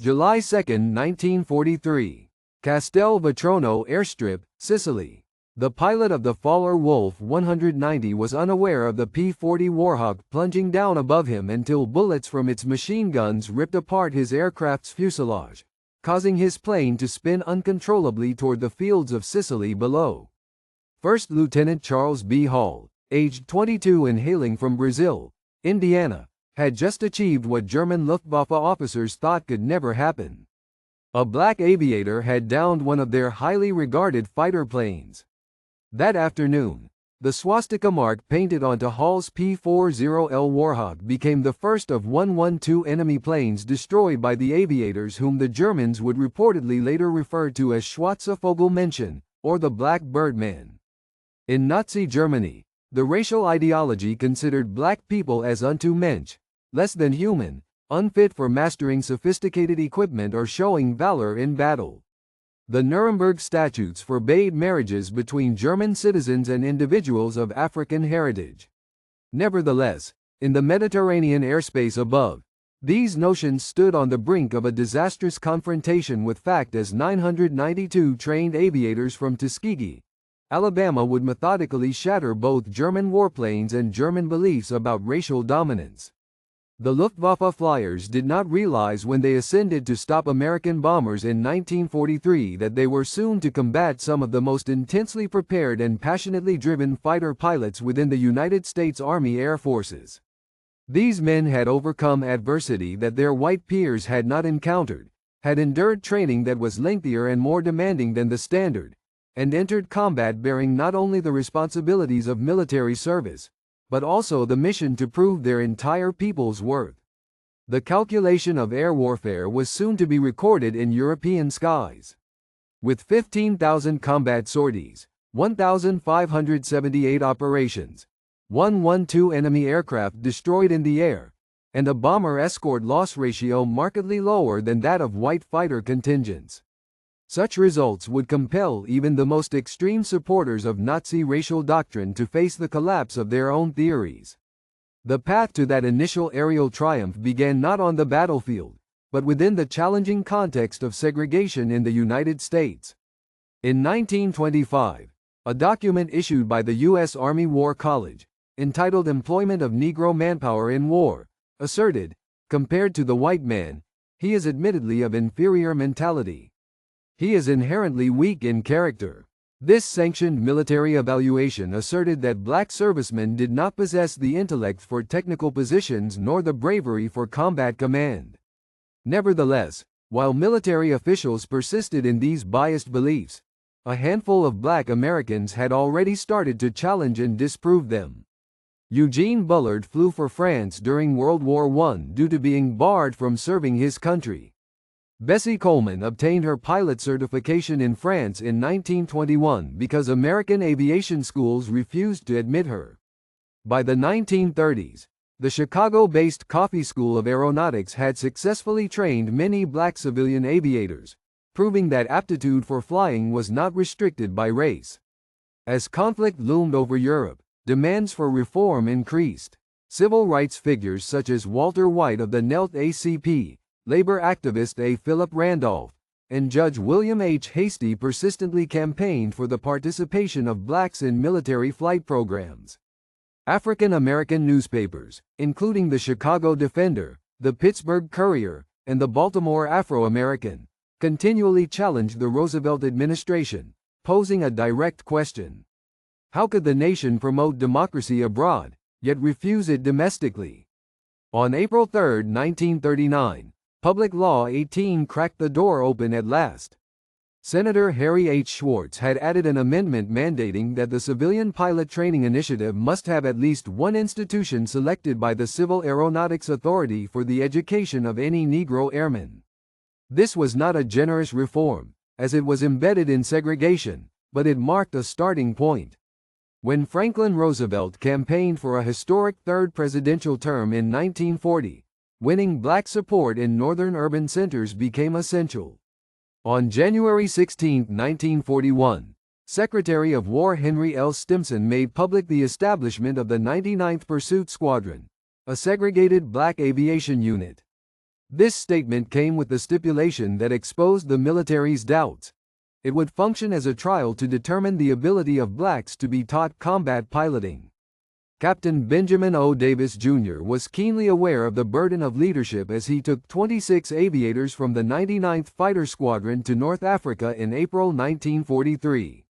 July 2, 1943. Castel Vetrono Airstrip, Sicily. The pilot of the Faller Wolf 190 was unaware of the P-40 Warhawk plunging down above him until bullets from its machine guns ripped apart his aircraft's fuselage, causing his plane to spin uncontrollably toward the fields of Sicily below. First Lieutenant Charles B. Hall, aged 22 and hailing from Brazil, Indiana, had just achieved what German Luftwaffe officers thought could never happen. A black aviator had downed one of their highly regarded fighter planes. That afternoon, the swastika mark painted onto Hall's P-40L Warhawk became the first of 112 enemy planes destroyed by the aviators whom the Germans would reportedly later refer to as Schwarze Vogelmenschen, or the Black Birdmen. In Nazi Germany, the racial ideology considered black people as unto Mensch, less than human, unfit for mastering sophisticated equipment or showing valor in battle. The Nuremberg statutes forbade marriages between German citizens and individuals of African heritage. Nevertheless, in the Mediterranean airspace above, these notions stood on the brink of a disastrous confrontation with fact as 992 trained aviators from Tuskegee, Alabama would methodically shatter both German warplanes and German beliefs about racial dominance. The Luftwaffe flyers did not realize when they ascended to stop American bombers in 1943 that they were soon to combat some of the most intensely prepared and passionately driven fighter pilots within the United States Army Air Forces. These men had overcome adversity that their white peers had not encountered, had endured training that was lengthier and more demanding than the standard, and entered combat bearing not only the responsibilities of military service, but also the mission to prove their entire people's worth. The calculation of air warfare was soon to be recorded in European skies. With 15,000 combat sorties, 1,578 operations, 112 enemy aircraft destroyed in the air, and a bomber escort loss ratio markedly lower than that of white fighter contingents. Such results would compel even the most extreme supporters of Nazi racial doctrine to face the collapse of their own theories. The path to that initial aerial triumph began not on the battlefield, but within the challenging context of segregation in the United States. In 1925, a document issued by the U.S. Army War College, entitled Employment of Negro Manpower in War, asserted, compared to the white man, he is admittedly of inferior mentality. He is inherently weak in character. This sanctioned military evaluation asserted that black servicemen did not possess the intellect for technical positions nor the bravery for combat command. Nevertheless, while military officials persisted in these biased beliefs, a handful of black Americans had already started to challenge and disprove them. Eugene Bullard flew for France during World War I due to being barred from serving his country. Bessie Coleman obtained her pilot certification in France in 1921 because American aviation schools refused to admit her. By the 1930s, the Chicago-based Coffey School of Aeronautics had successfully trained many black civilian aviators, proving that aptitude for flying was not restricted by race. As conflict loomed over Europe, demands for reform increased. Civil rights figures such as Walter White of the NAACP, labor activist A. Philip Randolph, and Judge William H. Hastie persistently campaigned for the participation of blacks in military flight programs. African American newspapers, including the Chicago Defender, the Pittsburgh Courier, and the Baltimore Afro-American, continually challenged the Roosevelt administration, posing a direct question. How could the nation promote democracy abroad, yet refuse it domestically? On April 3, 1939, Public Law 18 cracked the door open at last. Senator Harry H. Schwartz had added an amendment mandating that the Civilian Pilot Training Initiative must have at least one institution selected by the Civil Aeronautics Authority for the education of any Negro airmen. This was not a generous reform, as it was embedded in segregation, but it marked a starting point. When Franklin Roosevelt campaigned for a historic third presidential term in 1940, winning black support in northern urban centers became essential. On January 16, 1941, Secretary of War Henry L. Stimson made public the establishment of the 99th Pursuit Squadron, a segregated black aviation unit. This statement came with the stipulation that exposed the military's doubts. It would function as a trial to determine the ability of blacks to be taught combat piloting. Captain Benjamin O. Davis, Jr. was keenly aware of the burden of leadership as he took 26 aviators from the 99th Fighter Squadron to North Africa in April 1943.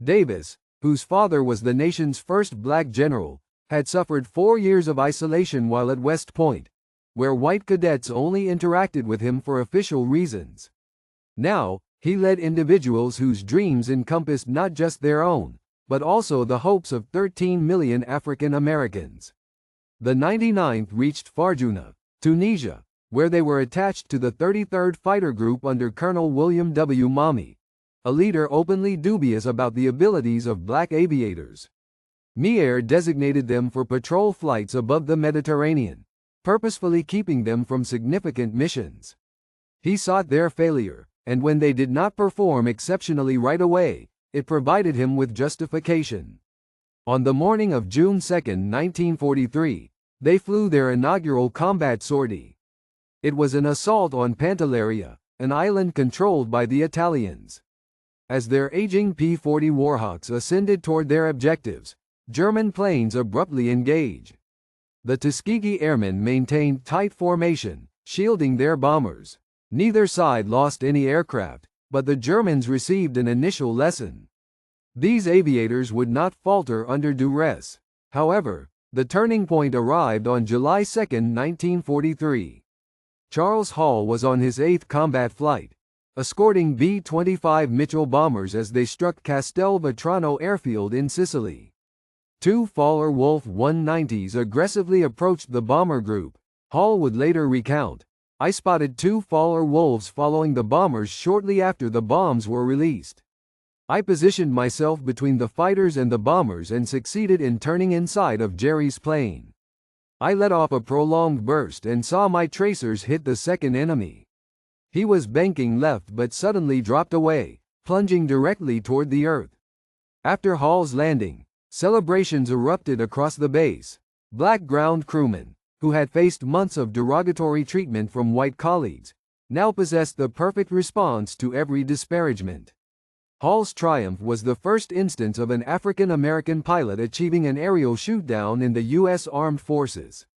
Davis, whose father was the nation's first black general, had suffered 4 years of isolation while at West Point, where white cadets only interacted with him for official reasons. Now, he led individuals whose dreams encompassed not just their own, but also the hopes of 13 million African Americans. The 99th reached Farjuna, Tunisia, where they were attached to the 33rd Fighter Group under Colonel William W. Mommy, a leader openly dubious about the abilities of black aviators. Meagher designated them for patrol flights above the Mediterranean, purposefully keeping them from significant missions. He sought their failure, and when they did not perform exceptionally right away, it provided him with justification. On the morning of June 2, 1943, they flew their inaugural combat sortie. It was an assault on Pantelleria, an island controlled by the Italians. As their aging P-40 Warhawks ascended toward their objectives, German planes abruptly engaged. The Tuskegee Airmen maintained tight formation, shielding their bombers. Neither side lost any aircraft, but the Germans received an initial lesson. These aviators would not falter under duress. However, the turning point arrived on July 2, 1943. Charles Hall was on his 8th combat flight, escorting B-25 Mitchell bombers as they struck Castelvetrano airfield in Sicily. 2 Fowler-Wolf 190s aggressively approached the bomber group. Hall would later recount, "I spotted 2 Fowler-Wolves following the bombers shortly after the bombs were released. I positioned myself between the fighters and the bombers and succeeded in turning inside of Jerry's plane. I let off a prolonged burst and saw my tracers hit the second enemy. He was banking left but suddenly dropped away, plunging directly toward the earth." After Hall's landing, celebrations erupted across the base. Black ground crewmen, who had faced months of derogatory treatment from white colleagues, now possessed the perfect response to every disparagement. Hall's triumph was the first instance of an African American pilot achieving an aerial shootdown in the U.S. Armed Forces.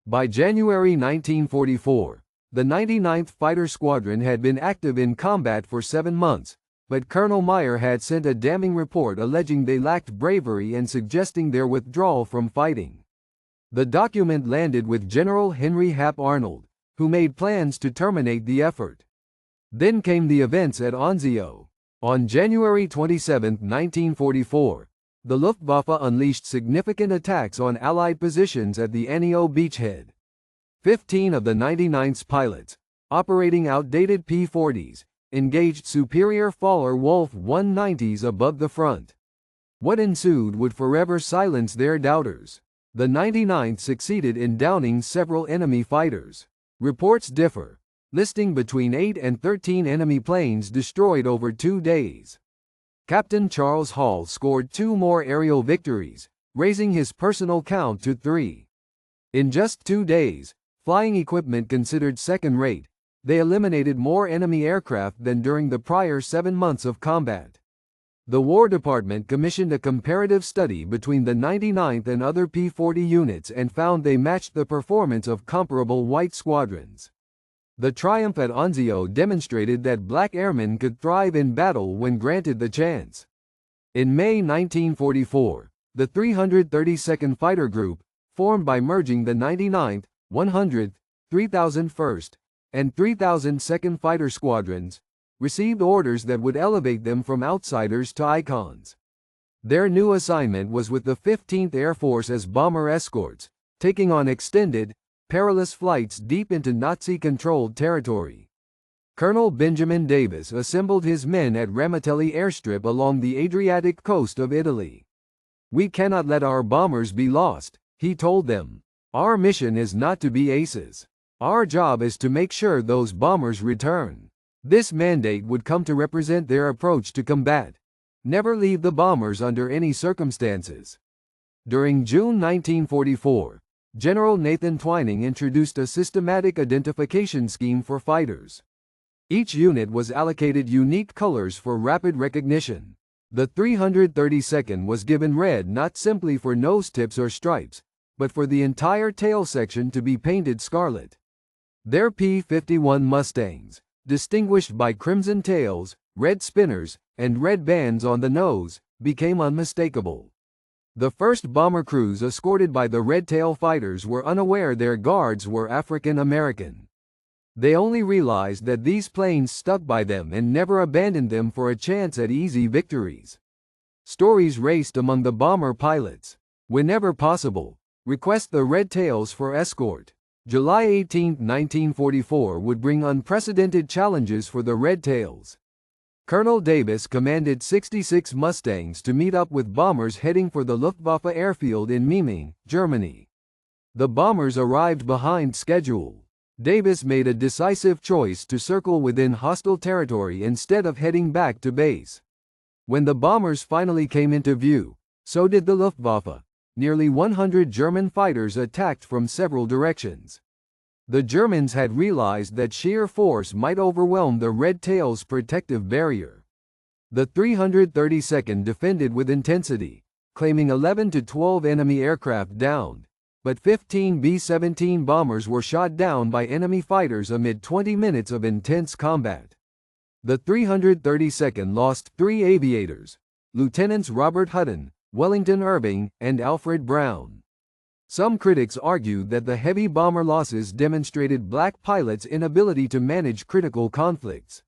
By January 1944, the 99th Fighter Squadron had been active in combat for 7 months, but Colonel Meyer had sent a damning report alleging they lacked bravery and suggesting their withdrawal from fighting. The document landed with General Henry Hap Arnold, who made plans to terminate the effort. Then came the events at Anzio. On January 27, 1944, the Luftwaffe unleashed significant attacks on Allied positions at the Anzio beachhead. 15 of the 99th's pilots, operating outdated P-40s, engaged superior Fowler-Wolf 190s above the front. What ensued would forever silence their doubters. The 99th succeeded in downing several enemy fighters. Reports differ, listing between 8 and 13 enemy planes destroyed over 2 days. Captain Charles Hall scored 2 more aerial victories, raising his personal count to 3. In just 2 days, flying equipment considered second-rate, they eliminated more enemy aircraft than during the prior 7 months of combat. The War Department commissioned a comparative study between the 99th and other P-40 units and found they matched the performance of comparable white squadrons. The triumph at Anzio demonstrated that black airmen could thrive in battle when granted the chance. In May 1944, the 332nd Fighter Group, formed by merging the 99th, 100th, 3001st, and 3002nd Fighter Squadrons, received orders that would elevate them from outsiders to icons. Their new assignment was with the 15th Air Force as bomber escorts, taking on extended, perilous flights deep into Nazi-controlled territory. Colonel Benjamin Davis assembled his men at Ramitelli airstrip along the Adriatic coast of Italy. "We cannot let our bombers be lost," he told them. "Our mission is not to be aces. Our job is to make sure those bombers return." This mandate would come to represent their approach to combat. Never leave the bombers under any circumstances. During June 1944, General Nathan Twining introduced a systematic identification scheme for fighters. Each unit was allocated unique colors for rapid recognition. The 332nd was given red not simply for nose tips or stripes, but for the entire tail section to be painted scarlet. Their P-51 Mustangs, distinguished by crimson tails, red spinners, and red bands on the nose, became unmistakable. The first bomber crews escorted by the Red Tail fighters were unaware their guards were African American. They only realized that these planes stuck by them and never abandoned them for a chance at easy victories. Stories raced among the bomber pilots. Whenever possible, request the Red Tails for escort. July 18, 1944 would bring unprecedented challenges for the Red Tails. Colonel Davis commanded 66 Mustangs to meet up with bombers heading for the Luftwaffe airfield in Memmingen, Germany. The bombers arrived behind schedule. Davis made a decisive choice to circle within hostile territory instead of heading back to base. When the bombers finally came into view, so did the Luftwaffe. Nearly 100 German fighters attacked from several directions. The Germans had realized that sheer force might overwhelm the Red Tail's protective barrier. The 332nd defended with intensity, claiming 11 to 12 enemy aircraft downed, but 15 B-17 bombers were shot down by enemy fighters amid 20 minutes of intense combat. The 332nd lost 3 aviators, Lieutenants Robert Hutton, Wellington Irving, and Alfred Brown. Some critics argued that the heavy bomber losses demonstrated black pilots' inability to manage critical conflicts.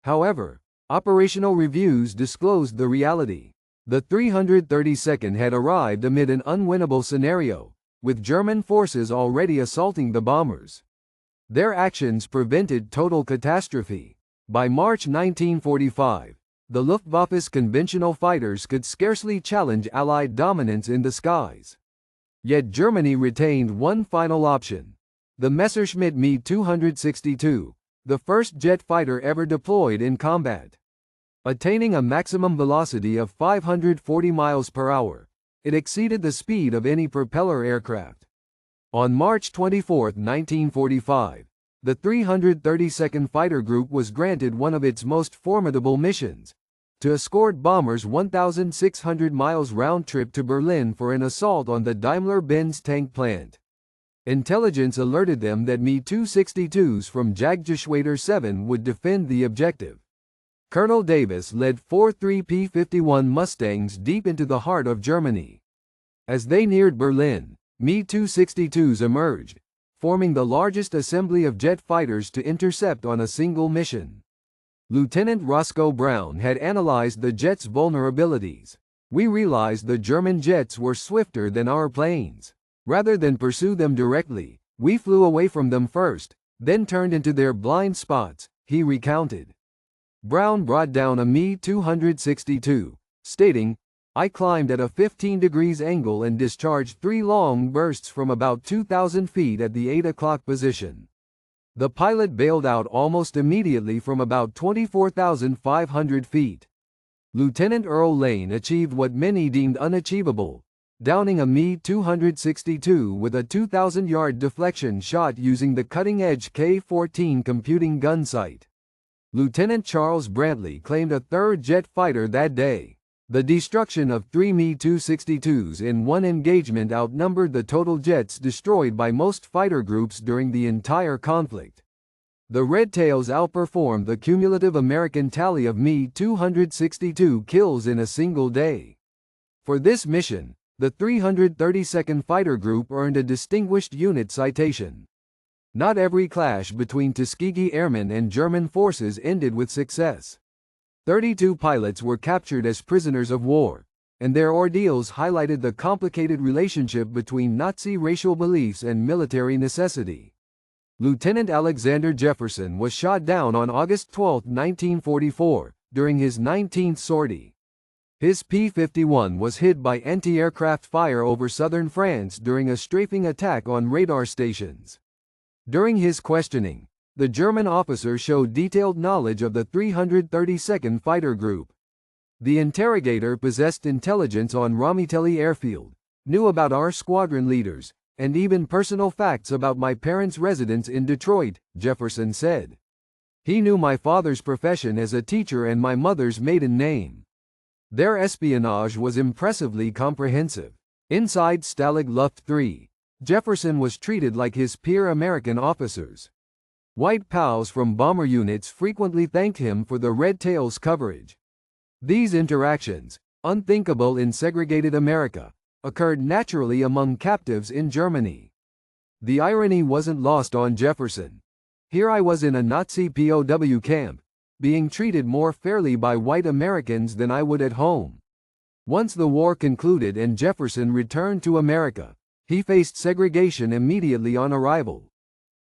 However, operational reviews disclosed the reality. The 332nd had arrived amid an unwinnable scenario, with German forces already assaulting the bombers. Their actions prevented total catastrophe. By March 1945, the Luftwaffe's conventional fighters could scarcely challenge Allied dominance in the skies. Yet Germany retained one final option: the Messerschmitt Me-262, the first jet fighter ever deployed in combat. Attaining a maximum velocity of 540 miles per hour, it exceeded the speed of any propeller aircraft. On March 24, 1945, the 332nd Fighter Group was granted one of its most formidable missions: to escort bombers 1,600 miles round trip to Berlin for an assault on the Daimler-Benz tank plant. Intelligence alerted them that Me-262s from Jagdgeschwader 7 would defend the objective. Colonel Davis led 4 P-51 Mustangs deep into the heart of Germany. As they neared Berlin, Me-262s emerged, forming the largest assembly of jet fighters to intercept on a single mission. Lieutenant Roscoe Brown had analyzed the jets' vulnerabilities. "We realized the German jets were swifter than our planes. Rather than pursue them directly, we flew away from them first, then turned into their blind spots," he recounted. Brown brought down a Me-262, stating, "I climbed at a 15 degrees angle and discharged 3 long bursts from about 2,000 feet at the 8 o'clock position. The pilot bailed out almost immediately from about 24,500 feet." Lieutenant Earl Lane achieved what many deemed unachievable, downing a Me-262 with a 2,000-yard deflection shot using the cutting-edge K-14 computing gun sight. Lieutenant Charles Brantley claimed a third jet fighter that day. The destruction of 3 Me-262s in one engagement outnumbered the total jets destroyed by most fighter groups during the entire conflict. The Red Tails outperformed the cumulative American tally of Me-262 kills in a single day. For this mission, the 332nd Fighter Group earned a Distinguished Unit citation. Not every clash between Tuskegee Airmen and German forces ended with success. 32 pilots were captured as prisoners of war, and their ordeals highlighted the complicated relationship between Nazi racial beliefs and military necessity. Lieutenant Alexander Jefferson was shot down on August 12, 1944, during his 19th sortie. His P-51 was hit by anti-aircraft fire over southern France during a strafing attack on radar stations. During his questioning, the German officer showed detailed knowledge of the 332nd Fighter Group. The interrogator possessed intelligence on Ramitelli Airfield, knew about our squadron leaders, and even personal facts about my parents' residence in Detroit, Jefferson said. He knew my father's profession as a teacher and my mother's maiden name. Their espionage was impressively comprehensive. Inside Stalag Luft III, Jefferson was treated like his peer American officers. White POWs from bomber units frequently thanked him for the Red Tails coverage. These interactions, unthinkable in segregated America, occurred naturally among captives in Germany. The irony wasn't lost on Jefferson. Here I was in a Nazi POW camp, being treated more fairly by white Americans than I would at home. Once the war concluded and Jefferson returned to America, he faced segregation immediately on arrival.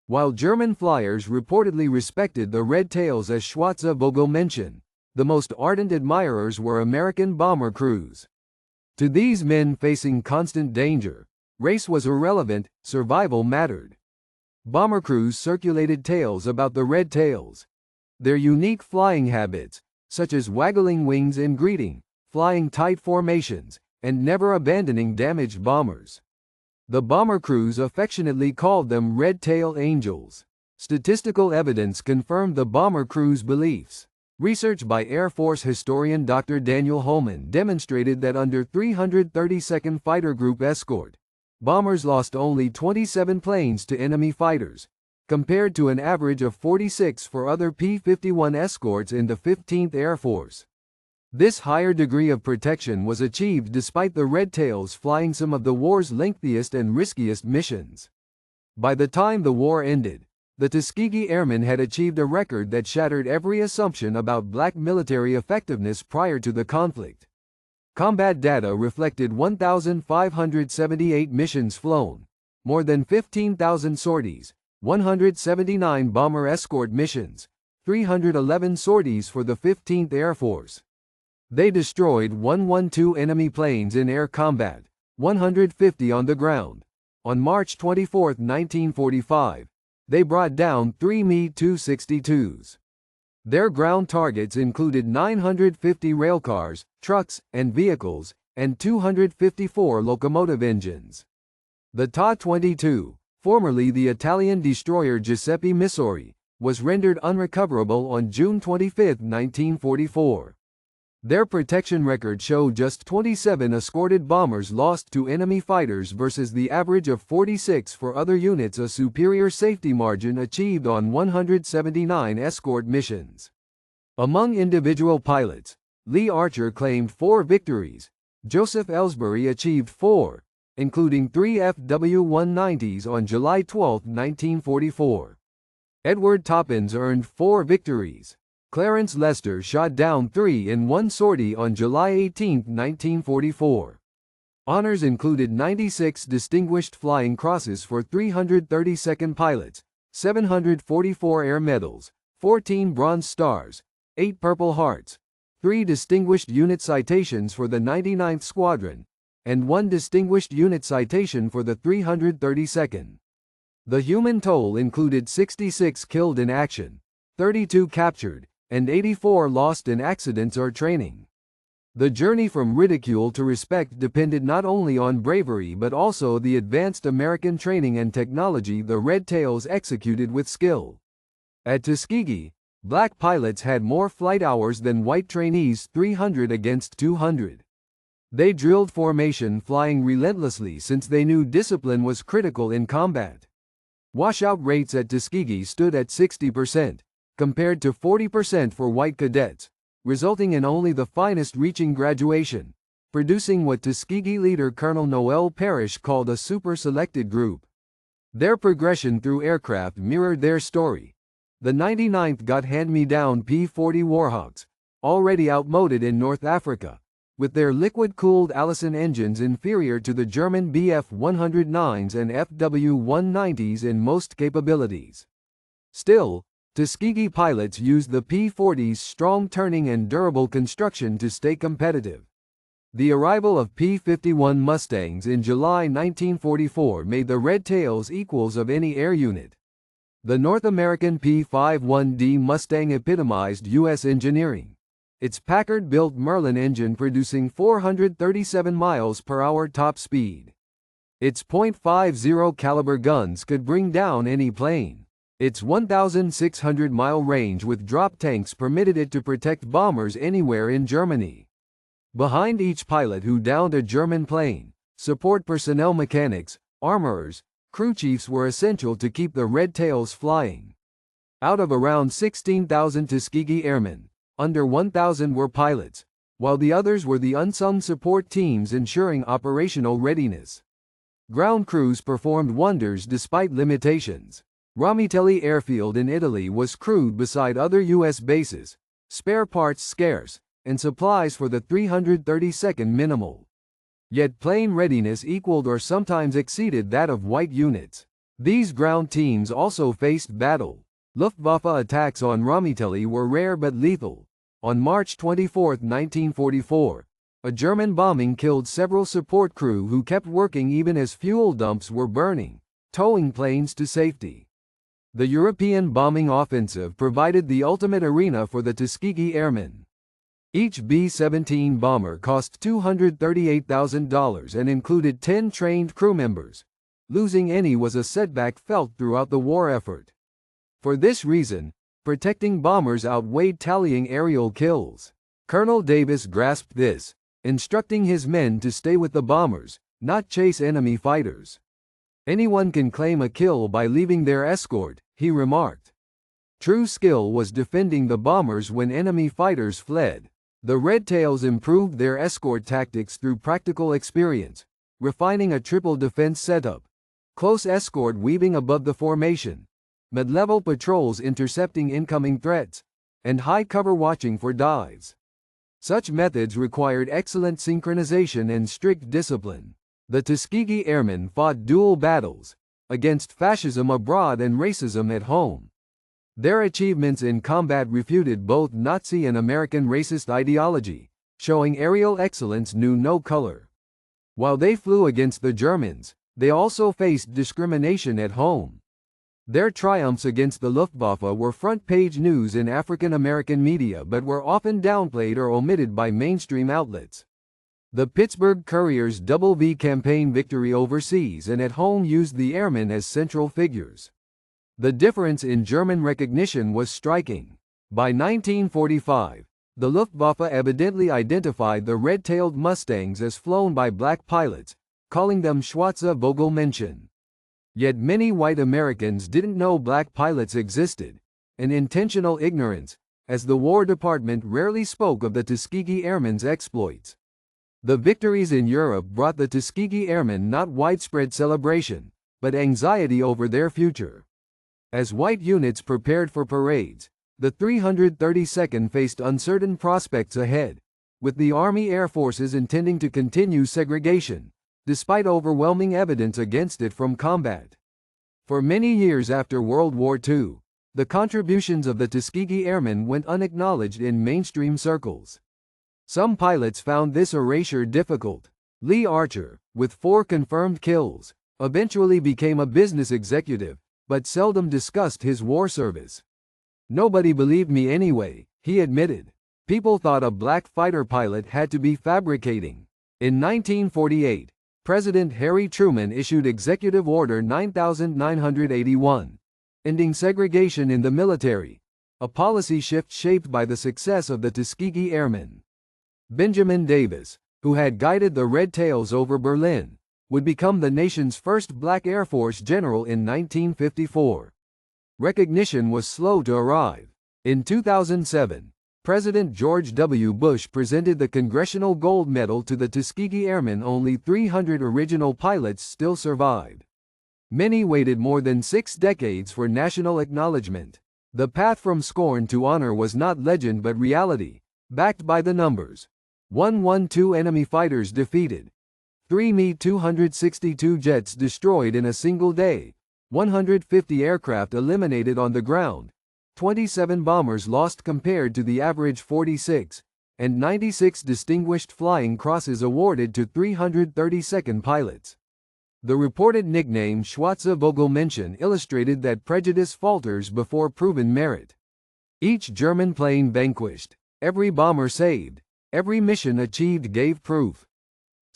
While German flyers reportedly respected the Red Tails as Schwarze Vogelmenschen, the most ardent admirers were American bomber crews. To these men facing constant danger, race was irrelevant, survival mattered. Bomber crews circulated tales about the Red Tails. Their unique flying habits, such as waggling wings in greeting, flying tight formations, and never abandoning damaged bombers. The bomber crews affectionately called them Red Tail Angels. Statistical evidence confirmed the bomber crews' beliefs. Research by Air Force historian Dr. Daniel Holman demonstrated that under 332nd Fighter Group escort, bombers lost only 27 planes to enemy fighters, compared to an average of 46 for other P-51 escorts in the 15th Air Force. This higher degree of protection was achieved despite the Red Tails flying some of the war's lengthiest and riskiest missions. By the time the war ended, the Tuskegee Airmen had achieved a record that shattered every assumption about black military effectiveness prior to the conflict. Combat data reflected 1,578 missions flown, more than 15,000 sorties, 179 bomber escort missions, 311 sorties for the 15th Air Force. They destroyed 112 enemy planes in air combat, 150 on the ground. On March 24, 1945, they brought down 3 Me-262s. Their ground targets included 950 railcars, trucks, and vehicles, and 254 locomotive engines. The Ta-22, formerly the Italian destroyer Giuseppe Missori, was rendered unrecoverable on June 25, 1944. Their protection record showed just 27 escorted bombers lost to enemy fighters versus the average of 46 for other units, a superior safety margin achieved on 179 escort missions. Among individual pilots, Lee Archer claimed 4 victories, Joseph Ellsbury achieved 4, including 3 FW-190s on July 12, 1944. Edward Toppins earned 4 victories. Clarence Lester shot down 3 in one sortie on July 18, 1944. Honors included 96 Distinguished Flying Crosses for 332nd pilots, 744 Air Medals, 14 Bronze Stars, 8 Purple Hearts, 3 Distinguished Unit Citations for the 99th Squadron, and 1 Distinguished Unit Citation for the 332nd. The human toll included 66 killed in action, 32 captured, and 84 lost in accidents or training. The journey from ridicule to respect depended not only on bravery but also the advanced American training and technology the Red Tails executed with skill. At Tuskegee, black pilots had more flight hours than white trainees, 300 against 200. They drilled formation flying relentlessly since they knew discipline was critical in combat. Washout rates at Tuskegee stood at 60%. Compared to 40% for white cadets, resulting in only the finest reaching graduation, producing what Tuskegee leader Colonel Noel Parrish called a super-selected group. Their progression through aircraft mirrored their story. The 99th got hand-me-down P-40 Warhawks, already outmoded in North Africa, with their liquid-cooled Allison engines inferior to the German Bf-109s and FW-190s in most capabilities. Still, Tuskegee pilots used the P-40's strong turning and durable construction to stay competitive. The arrival of P-51 Mustangs in July 1944 made the Red Tails equals of any air unit. The North American P-51D Mustang epitomized U.S. engineering, its Packard-built Merlin engine producing 437 miles per hour top speed. Its .50 caliber guns could bring down any plane. Its 1,600-mile range with drop tanks permitted it to protect bombers anywhere in Germany. Behind each pilot who downed a German plane, support personnel, mechanics, armorers, crew chiefs were essential to keep the red tails flying. Out of around 16,000 Tuskegee Airmen, under 1,000 were pilots, while the others were the unsung support teams ensuring operational readiness. Ground crews performed wonders despite limitations. Ramitelli Airfield in Italy was crewed beside other U.S. bases, spare parts scarce, and supplies for the 332nd minimal. Yet plane readiness equaled or sometimes exceeded that of white units. These ground teams also faced battle. Luftwaffe attacks on Ramitelli were rare but lethal. On March 24, 1944, a German bombing killed several support crew who kept working even as fuel dumps were burning, towing planes to safety. The European bombing offensive provided the ultimate arena for the Tuskegee Airmen. Each B-17 bomber cost $238,000 and included 10 trained crew members. Losing any was a setback felt throughout the war effort. For this reason, protecting bombers outweighed tallying aerial kills. Colonel Davis grasped this, instructing his men to stay with the bombers, not chase enemy fighters. "Anyone can claim a kill by leaving their escort," he remarked. True skill was defending the bombers when enemy fighters fled. The Red Tails improved their escort tactics through practical experience, refining a triple defense setup, close escort weaving above the formation, mid-level patrols intercepting incoming threats, and high cover watching for dives. Such methods required excellent synchronization and strict discipline. The Tuskegee Airmen fought dual battles, against fascism abroad and racism at home. Their achievements in combat refuted both Nazi and American racist ideology, showing aerial excellence knew no color. While they flew against the Germans, they also faced discrimination at home. Their triumphs against the Luftwaffe were front-page news in African American media but were often downplayed or omitted by mainstream outlets. The Pittsburgh Courier's Double V campaign victory overseas and at home used the airmen as central figures. The difference in German recognition was striking. By 1945, the Luftwaffe evidently identified the red-tailed Mustangs as flown by black pilots, calling them Schwarze Vogelmenschen. Yet many white Americans didn't know black pilots existed, an intentional ignorance, as the War Department rarely spoke of the Tuskegee Airmen's exploits. The victories in Europe brought the Tuskegee Airmen not widespread celebration, but anxiety over their future. As white units prepared for parades, the 332nd faced uncertain prospects ahead, with the Army Air Forces intending to continue segregation, despite overwhelming evidence against it from combat. For many years after World War II, the contributions of the Tuskegee Airmen went unacknowledged in mainstream circles. Some pilots found this erasure difficult. Lee Archer, with 4 confirmed kills, eventually became a business executive, but seldom discussed his war service. "Nobody believed me anyway," he admitted. "People thought a black fighter pilot had to be fabricating." In 1948, President Harry Truman issued Executive Order 9981, ending segregation in the military, a policy shift shaped by the success of the Tuskegee Airmen. Benjamin Davis, who had guided the Red Tails over Berlin, would become the nation's first black Air Force general in 1954. Recognition was slow to arrive. In 2007, President George W. Bush presented the Congressional Gold Medal to the Tuskegee Airmen. Only 300 original pilots still survived. Many waited more than 6 decades for national acknowledgement. The path from scorn to honor was not legend but reality, backed by the numbers. 112 enemy fighters defeated. 3 Mi-262 jets destroyed in a single day. 150 aircraft eliminated on the ground. 27 bombers lost compared to the average 46, and 96 distinguished flying crosses awarded to 332nd pilots. The reported nickname Schwarze Vogelmenschen illustrated that prejudice falters before proven merit. Each German plane vanquished, every bomber saved, every mission achieved gave proof.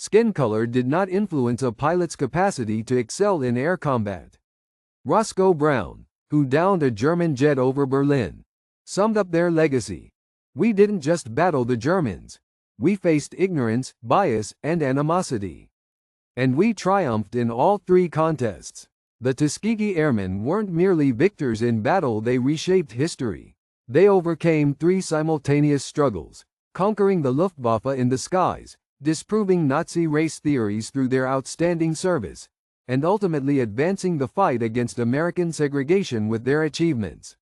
Skin color did not influence a pilot's capacity to excel in air combat. Roscoe Brown, who downed a German jet over Berlin, summed up their legacy. "We didn't just battle the Germans. We faced ignorance, bias, and animosity. And we triumphed in all three contests." The Tuskegee Airmen weren't merely victors in battle, they reshaped history. They overcame three simultaneous struggles, conquering the Luftwaffe in the skies, disproving Nazi race theories through their outstanding service, and ultimately advancing the fight against American segregation with their achievements.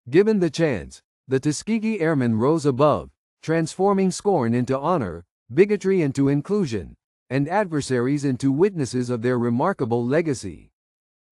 Given the chance, the Tuskegee Airmen rose above, transforming scorn into honor, bigotry into inclusion, and adversaries into witnesses of their remarkable legacy.